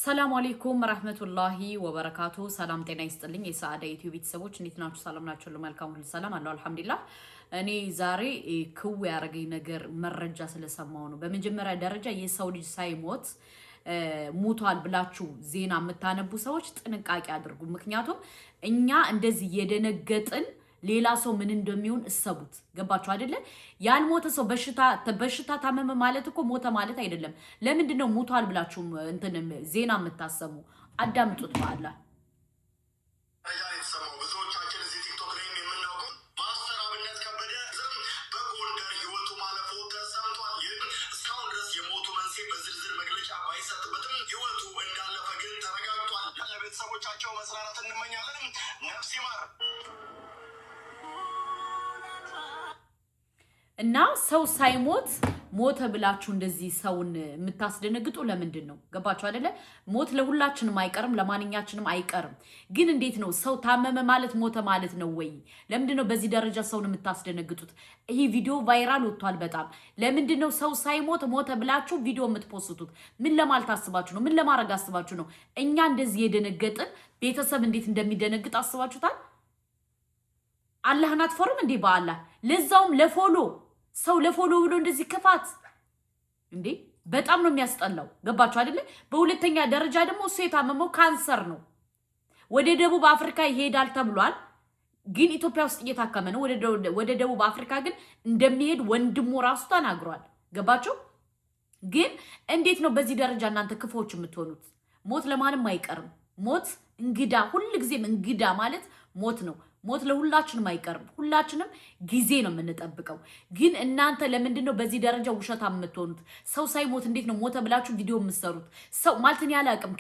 አሰላሙ አለይኩም ረህመቱላሂ ወበረካቱ። ሰላም ጤና ይስጥልኝ የሰዓዳ ዩቲዩብ ቤተሰቦች እንዴት ናችሁ? ሰላም ናችሁ? ለመልካም ሁሉ ሰላም አለው አልሐምዱሊላህ። እኔ ዛሬ ክው ያረገኝ ነገር መረጃ ስለሰማው ነው። በመጀመሪያ ደረጃ የሰው ልጅ ሳይሞት ሙቷል ብላችሁ ዜና የምታነቡ ሰዎች ጥንቃቄ አድርጉ። ምክንያቱም እኛ እንደዚህ የደነገጥን ሌላ ሰው ምን እንደሚሆን እሰቡት። ገባችሁ አይደለ? ያልሞተ ሰው በሽታ ታመመ ማለት እኮ ሞተ ማለት አይደለም። ለምንድን ነው ሙቷል ብላችሁ ዜና የምታሰሙ? አዳምጡት። በኋላ ብዙዎቻችን እዚህ ቲክቶክ ላይ የምናውቀው ማስተር አብነት ከበደ በጎንደር ህይወቱ ማለፉ ተሰምቷል። ይህ እስካሁን ድረስ የሞቱ መንስኤ በዝርዝር መግለጫ ባይሰጥበትም ህይወቱ እንዳለፈ ግን ተረጋግጧል። ለቤተሰቦቻቸው መጽናናት እንመኛለን። ነፍስ ይማር። እና ሰው ሳይሞት ሞተ ብላችሁ እንደዚህ ሰውን የምታስደነግጡ ለምንድን ነው? ገባችሁ አይደለ? ሞት ለሁላችንም አይቀርም፣ ለማንኛችንም አይቀርም። ግን እንዴት ነው ሰው ታመመ ማለት ሞተ ማለት ነው ወይ? ለምንድን ነው በዚህ ደረጃ ሰውን የምታስደነግጡት? ይህ ቪዲዮ ቫይራል ወጥቷል በጣም። ለምንድን ነው ሰው ሳይሞት ሞተ ብላችሁ ቪዲዮ የምትፖስቱት? ምን ለማለት አስባችሁ ነው? ምን ለማድረግ አስባችሁ ነው? እኛ እንደዚህ የደነገጥን ቤተሰብ እንዴት እንደሚደነግጥ አስባችሁታል? አላህን አትፈሩም እንዴ? በአላህ ለዛውም ለፎሎ ሰው ለፎሎ ብሎ እንደዚህ ክፋት እንዴ! በጣም ነው የሚያስጠላው። ገባችሁ አይደለ? በሁለተኛ ደረጃ ደግሞ እሱ የታመመው ካንሰር ነው። ወደ ደቡብ አፍሪካ ይሄዳል ተብሏል፣ ግን ኢትዮጵያ ውስጥ እየታከመ ነው። ወደ ደቡብ አፍሪካ ግን እንደሚሄድ ወንድሙ ራሱ ተናግሯል። ገባችሁ? ግን እንዴት ነው በዚህ ደረጃ እናንተ ክፎች የምትሆኑት? ሞት ለማንም አይቀርም። ሞት እንግዳ፣ ሁልጊዜም እንግዳ ማለት ሞት ነው። ሞት ለሁላችንም አይቀርም። ሁላችንም ጊዜ ነው የምንጠብቀው። ግን እናንተ ለምንድን ነው በዚህ ደረጃ ውሸታ የምትሆኑት? ሰው ሳይሞት እንዴት ነው ሞተ ብላችሁ ቪዲዮ የምትሰሩት? ሰው ማለትን ያላቅም።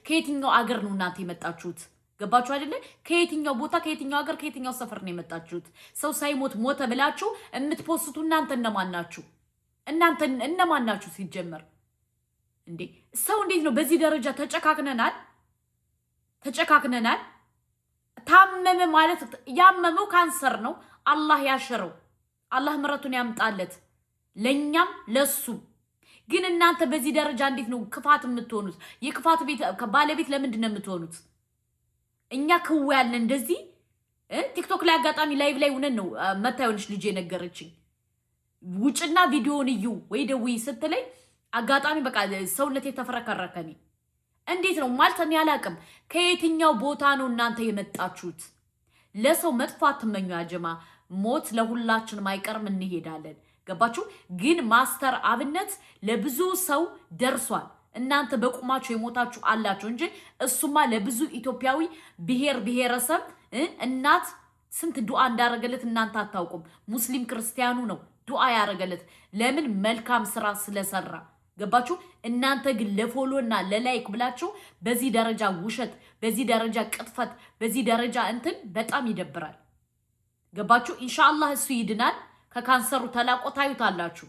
ከየትኛው አገር ነው እናንተ የመጣችሁት? ገባችሁ አይደለ? ከየትኛው ቦታ፣ ከየትኛው አገር፣ ከየትኛው ሰፈር ነው የመጣችሁት? ሰው ሳይሞት ሞተ ብላችሁ የምትፖስቱ እናንተ እነማን ናችሁ? እናንተ እነማን ናችሁ ሲጀመር? እንዴ ሰው እንዴት ነው በዚህ ደረጃ ተጨካክነናል። ታመመ ማለት ያመመው ካንሰር ነው። አላህ ያሽረው፣ አላህ ምሕረቱን ያምጣለት ለኛም ለሱ። ግን እናንተ በዚህ ደረጃ እንዴት ነው ክፋት የምትሆኑት? የክፋት ባለቤት ለምንድን ነው የምትሆኑት? እኛ ክው ያለን እንደዚህ ቲክቶክ ላይ አጋጣሚ ላይቭ ላይ ሆነን ነው መታየውንሽ ልጅ የነገረችኝ። ውጭና ቪዲዮውን እዩ ወይ ደውይ ስትለኝ አጋጣሚ በቃ ሰውነቴ ተፈረከረከኝ። እንዴት ነው ማለት እኔ አላቅም። ከየትኛው ቦታ ነው እናንተ የመጣችሁት? ለሰው መጥፎ አትመኙ ያጀማ። ሞት ለሁላችንም አይቀርም፣ እንሄዳለን። ገባችሁ? ግን ማስተር አብነት ለብዙ ሰው ደርሷል። እናንተ በቁማችሁ የሞታችሁ አላችሁ እንጂ እሱማ ለብዙ ኢትዮጵያዊ ብሔረሰብ እናት ስንት ዱዓ እንዳረገለት እናንተ አታውቁም። ሙስሊም ክርስቲያኑ ነው ዱዓ ያረገለት። ለምን? መልካም ስራ ስለሰራ። ገባችሁ? እናንተ ግን ለፎሎ እና ለላይክ ብላችሁ በዚህ ደረጃ ውሸት፣ በዚህ ደረጃ ቅጥፈት፣ በዚህ ደረጃ በጣም ይደብራል። ገባችሁ? ኢንሻአላህ እሱ ይድናል፣ ከካንሰሩ ተላቆ ታዩታላችሁ።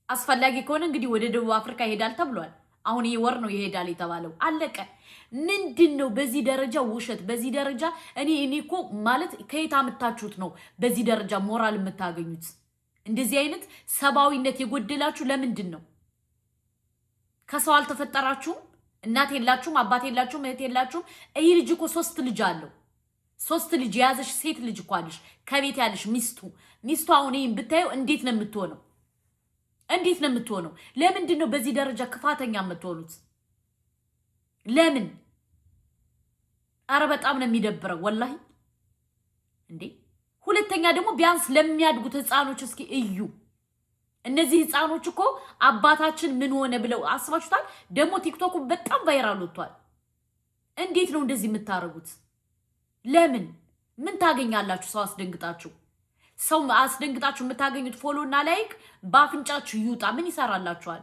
አስፈላጊ ከሆነ እንግዲህ ወደ ደቡብ አፍሪካ ይሄዳል ተብሏል። አሁን ይሄ ወር ነው ይሄዳል የተባለው። አለቀ። ምንድን ነው በዚህ ደረጃ ውሸት? በዚህ ደረጃ እኔ እኮ ማለት ከየት አምታችሁት ነው በዚህ ደረጃ ሞራል የምታገኙት? እንደዚህ አይነት ሰባዊነት የጎደላችሁ ለምንድን ነው? ከሰው አልተፈጠራችሁም? እናት የላችሁም? አባት የላችሁም? እህት የላችሁም? ይህ ልጅ እኮ 3 ልጅ አለው። 3 ልጅ የያዘሽ ሴት ልጅ እኮ አለሽ ከቤት ያለሽ ሚስቱ አሁን ይህን ብታየው እንዴት ነው የምትሆነው? እንዴት ነው የምትሆነው? ለምንድን ነው በዚህ ደረጃ ክፋተኛ የምትሆኑት? ለምን? አረ በጣም ነው የሚደብረው ወላሂ። እንዴ ሁለተኛ ደግሞ ቢያንስ ለሚያድጉት ህፃኖች እስኪ እዩ። እነዚህ ህፃኖች እኮ አባታችን ምን ሆነ ብለው አስባችሁታል? ደግሞ ቲክቶኩ በጣም ቫይራል ወጥቷል። እንዴት ነው እንደዚህ የምታረጉት? ለምን? ምን ታገኛላችሁ? ሰው አስደንግጣችሁ የምታገኙት ፎሎ እና ላይክ በአፍንጫችሁ ይውጣ። ምን ይሰራላችኋል?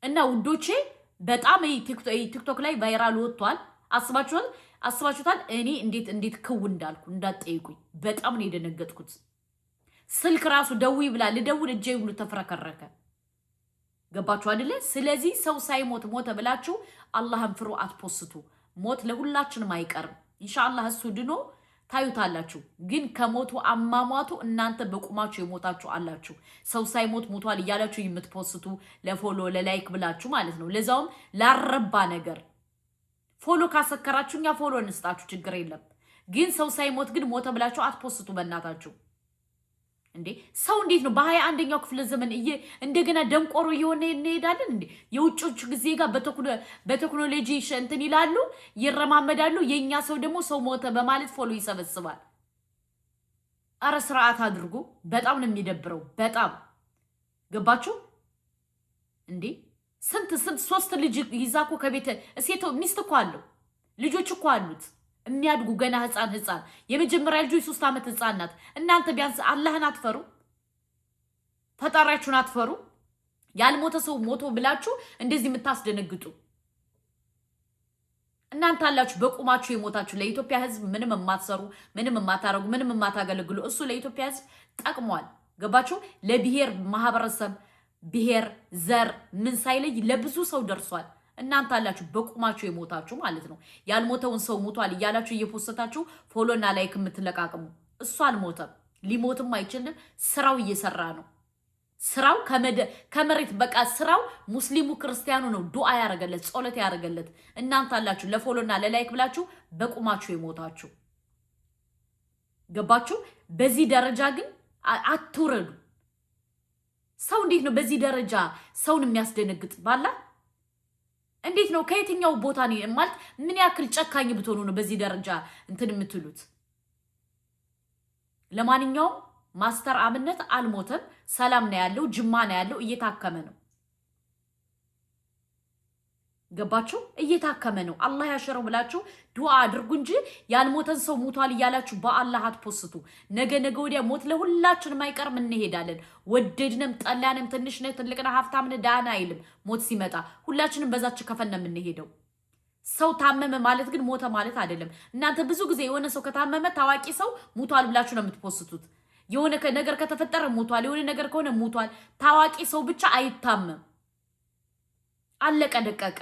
እና ውዶቼ በጣም ቲክቶክ ላይ ቫይራል ወጥቷል። አስባችሁታል? እኔ እንዴት ክው እንዳልኩ እንዳትጠይቁኝ። በጣም ነው የደነገጥኩት። ስልክ ራሱ ደውይ ብላ ልደውል እጄ ሁሉ ተፈረከረከ። ገባችሁ አይደለ? ስለዚህ ሰው ሳይሞት ሞተ ብላችሁ አላህን ፍሩ፣ አትፖስቱ። ሞት ለሁላችንም አይቀርም። ኢንሻአላህ እሱ ድኖ ታዩታላችሁ። ግን ከሞቱ አማሟቱ እናንተ በቁማችሁ የሞታችሁ አላችሁ። ሰው ሳይሞት ሞቷል እያላችሁ የምትፖስቱ ለፎሎ ለላይክ ብላችሁ ማለት ነው። ለዛውም ላረባ ነገር ፎሎ ካሰከራችሁ እኛ ፎሎ እንስጣችሁ፣ ችግር የለም። ግን ሰው ሳይሞት ግን ሞተ ብላችሁ አትፖስቱ በእናታችሁ። እንዴ ሰው እንዴት ነው በ21ኛው ክፍለ ዘመን እንደገና ደንቆሮ እየሆነ እንሄዳለን እንዴ? የውጮቹ ጊዜ ጋር በቴክኖሎጂ እንትን ይላሉ ይረማመዳሉ። የኛ ሰው ደግሞ ሰው ሞተ በማለት ፎሎ ይሰበስባል። አረ ስርዓት አድርጉ። በጣም ነው የሚደብረው። በጣም ገባችሁ እንዴ? ስንት 3 ልጅ ይዛኮ ከቤተ እሴቶ ሚስት እኮ አለው ልጆች እኮ አሉት የሚያድጉ ገና ህፃን የመጀመሪያ ልጁ 3 ዓመት ህፃን ናት። እናንተ ቢያንስ አላህን አትፈሩ? ፈጣሪያችሁን አትፈሩ? ያልሞተ ሰው ሞቶ ብላችሁ እንደዚህ የምታስደነግጡ እናንተ አላችሁ። በቁማችሁ የሞታችሁ ለኢትዮጵያ ህዝብ ምንም የማትሰሩ ምንም የማታረጉ ምንም የማታገለግሉ እሱ ለኢትዮጵያ ህዝብ ጠቅሟል። ገባችሁ? ለብሔር ማህበረሰብ ብሔር ዘር ምን ሳይለይ ለብዙ ሰው ደርሷል። እናንተ አላችሁ በቁማችሁ የሞታችሁ ማለት ነው። ያልሞተውን ሰው ሞቷል እያላችሁ እየፖስታችሁ ፎሎና ላይክ የምትለቃቅሙ። እሱ አልሞተም፣ ሊሞትም አይችልም። ስራው እየሰራ ነው። ስራው ከመሬት በቃ ስራው ሙስሊሙ ክርስቲያኑ ነው ዱዓ ያረገለት ጸሎት ያረገለት። እናንተ አላችሁ ለፎሎና ለላይክ ብላችሁ በቁማችሁ የሞታችሁ። ገባችሁ? በዚህ ደረጃ ግን አትውረዱ። ሰው እንዴት ነው በዚህ ደረጃ ሰውን የሚያስደነግጥ ባላ? እንዴት ነው ከየትኛው ቦታ ነው ማለት ምን ያክል ጨካኝ ብትሆኑ ነው በዚህ ደረጃ እንትን የምትሉት? ለማንኛውም ማስተር አብነት አልሞተም፣ ሰላም ነው ያለው፣ ጅማ ነው ያለው፣ እየታከመ ነው። ገባችሁ? እየታከመ ነው። አላህ ያሽረው ብላችሁ ዱዓ አድርጉ እንጂ ያልሞተን ሰው ሞቷል እያላችሁ በአላህ አትፖስቱ። ነገ ወዲያ ሞት ለሁላችንም አይቀርም፣ እንሄዳለን። ወደድንም ጠላንም፣ ትንሽ ነህ ትልቅ ነህ ሀብታም ነህ ዳና አይልም። ሞት ሲመጣ ሁላችንም በዛች ከፈን ነው የምንሄደው። ሰው ታመመ ማለት ግን ሞተ ማለት አይደለም። እናንተ ብዙ ጊዜ የሆነ ሰው ከታመመ ታዋቂ ሰው ሞቷል ብላችሁ ነው የምትፖስቱት። የሆነ ነገር ከተፈጠረ ሞቷል፣ የሆነ ነገር ከሆነ ሞቷል። ታዋቂ ሰው ብቻ አይታመም። አለቀ ደቀቀ።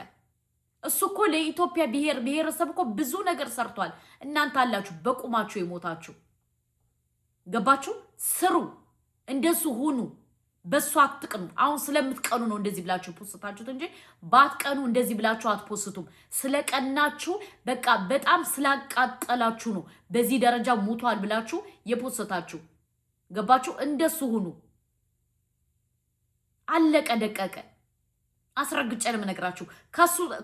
እሱ እኮ ለኢትዮጵያ ብሔረሰብ እኮ ብዙ ነገር ሰርቷል። እናንተ አላችሁ በቁማችሁ የሞታችሁ። ገባችሁ? ስሩ፣ እንደሱ ሁኑ፣ በሱ አትቅኑ። አሁን ስለምትቀኑ ነው እንደዚህ ብላችሁ ፖስታችሁት እንጂ ባትቀኑ እንደዚህ ብላችሁ አትፖስቱም። ስለቀናችሁ በቃ በጣም ስላቃጠላችሁ ነው በዚህ ደረጃ ሞቷል ብላችሁ የፖስታችሁ። ገባችሁ? እንደሱ ሁኑ። አለቀ ደቀቀ። አስረግጬ ነው የምነግራችሁ።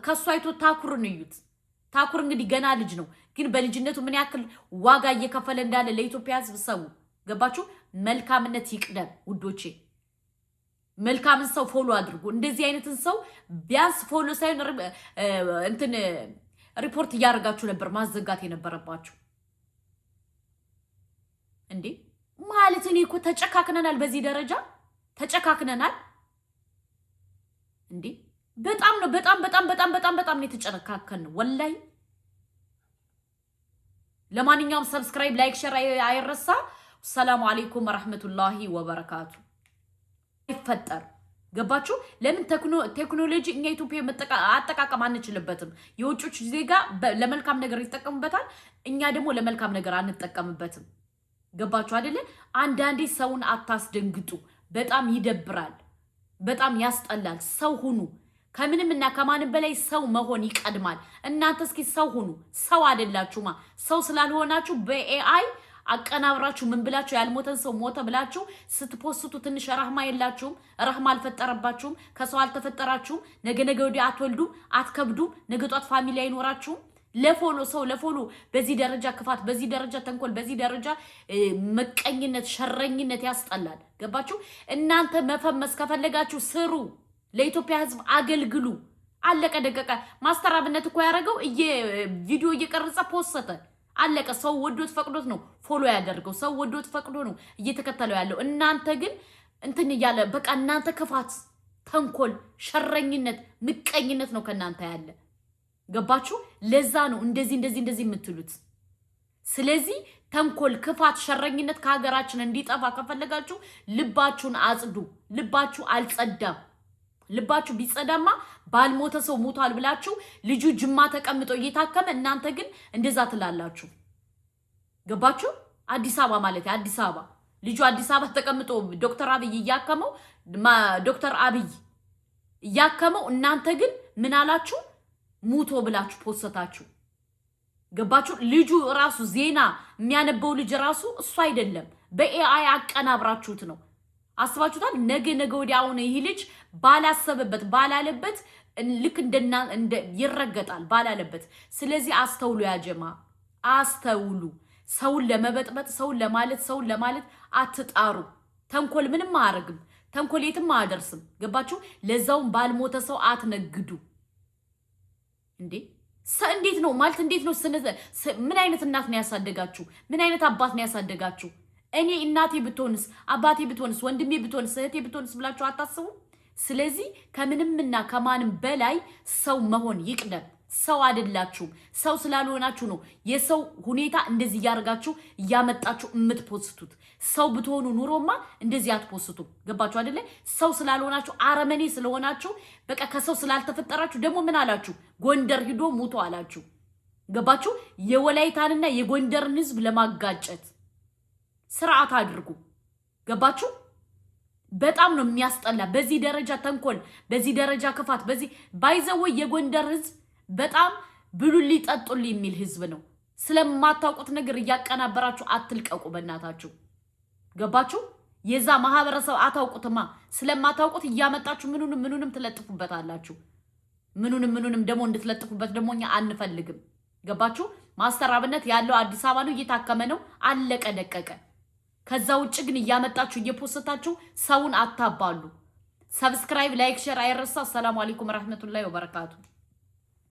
ከሱ አይቶ ታኩርን እዩት። ታኩር እንግዲህ ገና ልጅ ነው፣ ግን በልጅነቱ ምን ያክል ዋጋ እየከፈለ እንዳለ ለኢትዮጵያ ሕዝብ ሰው። ገባችሁ? መልካምነት ይቅደም ውዶቼ። መልካምን ሰው ፎሎ አድርጉ። እንደዚህ አይነትን ሰው ቢያንስ ፎሎ ሳይሆን እንትን ሪፖርት እያደረጋችሁ ነበር ማዘጋት የነበረባችሁ። እንዴ ማለት እኔ እኮ ተጨካክነናል፣ በዚህ ደረጃ ተጨካክነናል። እንዴ በጣም ነው በጣም ነው የተጨካከን ወላይ። ለማንኛውም ሰብስክራይብ ላይክ ሼር አይረሳ። ሰላም አለይኩም ወራህመቱላሂ ወበረካቱ። ይፈጠር ገባችሁ? ለምን ቴክኖሎጂ እኛ ኢትዮጵያ አጠቃቀም አንችልበትም። የውጮች ዜጋ ለመልካም ነገር ይጠቀሙበታል፣ እኛ ደግሞ ለመልካም ነገር አንጠቀምበትም። ገባችሁ አይደለ? አንዳንዴ ሰውን አታስደንግጡ። በጣም ይደብራል፣ በጣም ያስጠላል። ሰው ሁኑ። ከምንም እና ከማንም በላይ ሰው መሆን ይቀድማል። እናንተ እስኪ ሰው ሁኑ። ሰው አይደላችሁማ። ሰው ስላልሆናችሁ በኤአይ አቀናብራችሁ ምን ብላችሁ ያልሞተን ሰው ሞተ ብላችሁ ስትፖስቱ ትንሽ ረህማ የላችሁም። ረህማ አልፈጠረባችሁም። ከሰው አልተፈጠራችሁም። ነገ ወዲያ አትወልዱም፣ አትከብዱም። ነገ ጧት ፋሚሊ አይኖራችሁም። ለፎሎ በዚህ ደረጃ ክፋት፣ በዚህ ደረጃ ተንኮል፣ በዚህ ደረጃ መቀኝነት፣ ሸረኝነት ያስጠላል። ገባችሁ? እናንተ መፈመስ ከፈለጋችሁ ስሩ፣ ለኢትዮጵያ ሕዝብ አገልግሉ። አለቀ ደቀቀ። ማስተር አብነት እኮ ያደረገው ቪዲዮ እየቀረጸ ፖስተ። አለቀ። ሰው ወዶት ፈቅዶት ነው ፎሎ ያደርገው። ሰው ወዶት ፈቅዶ ነው እየተከተለው ያለው። እናንተ ግን እንትን እያለ በቃ እናንተ ክፋት፣ ተንኮል፣ ሸረኝነት፣ ምቀኝነት ነው ከእናንተ ያለ። ገባችሁ? ለዛ ነው እንደዚህ የምትሉት። ስለዚህ ተንኮል፣ ክፋት፣ ሸረኝነት ከሀገራችን እንዲጠፋ ከፈለጋችሁ ልባችሁን አጽዱ። ልባችሁ አልጸዳም። ልባችሁ ቢጸዳማ ባልሞተ ሰው ሞቷል ብላችሁ ልጁ ጅማ ተቀምጦ እየታከመ እናንተ ግን እንደዛ ትላላችሁ። ገባችሁ? አዲስ አበባ ማለት አዲስ አበባ ልጁ አዲስ አበባ ተቀምጦ ዶክተር አብይ እያከመው ዶክተር አብይ እያከመው እናንተ ግን ምን አላችሁ? ሙቶ ብላችሁ ፖስተታችሁ። ገባችሁ? ልጁ ራሱ ዜና የሚያነበው ልጅ ራሱ እሱ አይደለም፣ በኤአይ አቀናብራችሁት ነው። አስባችሁታል? ነገ ወዲያ አሁን ይህ ልጅ ባላሰበበት ባላለበት ልክ እንደ ይረገጣል ባላለበት። ስለዚህ አስተውሉ፣ ያጀማ አስተውሉ። ሰውን ለመበጥበጥ ሰውን ለማለት አትጣሩ። ተንኮል ምንም አያደርግም። ተንኮል የትም አያደርስም። ገባችሁ? ለዛውም ባልሞተ ሰው አትነግዱ እንዴ! እንዴት ነው ማለት እንዴት ነው? ምን አይነት እናት ነው ያሳደጋችሁ? ምን አይነት አባት ነው ያሳደጋችሁ? እኔ እናቴ ብትሆንስ አባቴ ብትሆንስ ወንድሜ ብትሆንስ እህቴ ብትሆንስ ብላችሁ አታስቡ? ስለዚህ ከምንምና ከማንም በላይ ሰው መሆን ይቅደም። ሰው አይደላችሁም። ሰው ስላልሆናችሁ ነው የሰው ሁኔታ እንደዚህ እያደረጋችሁ እያመጣችሁ የምትፖስቱት። ሰው ብትሆኑ ኑሮማ እንደዚህ አትፖስቱ። ገባችሁ አይደለ? ሰው ስላልሆናችሁ አረመኔ ስለሆናችሁ በቃ ከሰው ስላልተፈጠራችሁ ደግሞ ምን አላችሁ? ጎንደር ሂዶ ሙቶ አላችሁ። ገባችሁ? የወላይታንና የጎንደርን ህዝብ ለማጋጨት ስርዓት አድርጉ። ገባችሁ? በጣም ነው የሚያስጠላ። በዚህ ደረጃ ተንኮል፣ በዚህ ደረጃ ክፋት፣ በዚህ ባይዘው የጎንደር ህዝብ በጣም ብሉልኝ ጠጡልኝ የሚል ህዝብ ነው። ስለማታውቁት ነገር እያቀናበራችሁ አትልቀቁ በእናታችሁ። ገባችሁ? የዛ ማህበረሰብ አታውቁትማ። ስለማታውቁት እያመጣችሁ ምኑንም ትለጥፉበታላችሁ። ምኑንም ደግሞ እንድትለጥፉበት ደግሞ እኛ አንፈልግም። ገባችሁ? ማስተር አብነት ያለው አዲስ አበባ ነው፣ እየታከመ ነው፣ አለቀ ደቀቀ። ከዛ ውጭ ግን እያመጣችሁ እየፖስታችሁ ሰውን አታባሉ። ሰብስክራይብ፣ ላይክ፣ ሼር አይረሳ። ሰላም አለይኩም ወራህመቱላሂ ወበረካቱ።